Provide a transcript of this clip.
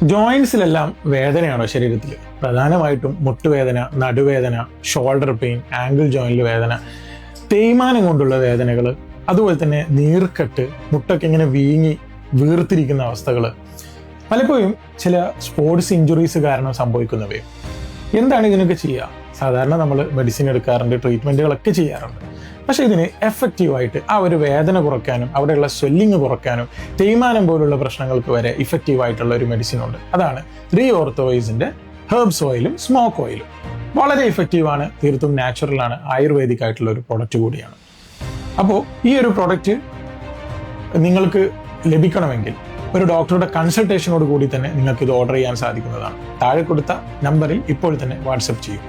ജോയിൻസിലെല്ലാം വേദനയാണോ ശരീരത്തിൽ? പ്രധാനമായിട്ടും മുട്ടുവേദന, നടുവേദന, ഷോൾഡർ പെയിൻ, ആംഗിൾ ജോയിൻറ്റിൽ വേദന, തേയ്മാനം കൊണ്ടുള്ള വേദനകൾ, അതുപോലെ തന്നെ നീർക്കെട്ട്, മുട്ടൊക്കെ ഇങ്ങനെ വീങ്ങി വീർത്തിരിക്കുന്ന അവസ്ഥകൾ, പലപ്പോഴും ചില സ്പോർട്സ് ഇഞ്ചുറീസ് കാരണം സംഭവിക്കുന്നവയും. എന്താണ് ഇതിനൊക്കെ ചെയ്യുക? സാധാരണ നമ്മൾ മെഡിസിൻ എടുക്കാറുണ്ട്, ട്രീറ്റ്മെൻറ്റുകളൊക്കെ ചെയ്യാറുണ്ട്. പക്ഷേ ഇതിന് എഫക്റ്റീവായിട്ട് ആ ഒരു വേദന കുറയ്ക്കാനും അവിടെയുള്ള സ്വെല്ലിങ് കുറയ്ക്കാനും തേയ്മാനം പോലുള്ള പ്രശ്നങ്ങൾക്ക് വരെ ഇഫക്റ്റീവായിട്ടുള്ള ഒരു മെഡിസിൻ ഉണ്ട്. അതാണ് റീഓർത്തോവൈസിൻ്റെ ഹെർബ്സ് ഓയിലും സ്മോക്ക് ഓയിലും. വളരെ ഇഫക്റ്റീവാണ്, തീർത്തും നാച്ചുറലാണ്, ആയുർവേദിക് ആയിട്ടുള്ള ഒരു പ്രൊഡക്റ്റ് കൂടിയാണ്. അപ്പോൾ ഈ ഒരു പ്രൊഡക്റ്റ് നിങ്ങൾക്ക് ലഭിക്കണമെങ്കിൽ ഒരു ഡോക്ടറുടെ കൺസൾട്ടേഷനോട് കൂടി തന്നെ നിങ്ങൾക്ക് ഇത് ഓർഡർ ചെയ്യാൻ സാധിക്കുന്നതാണ്. താഴെ കൊടുത്ത നമ്പറിൽ ഇപ്പോൾ തന്നെ വാട്സപ്പ് ചെയ്യും.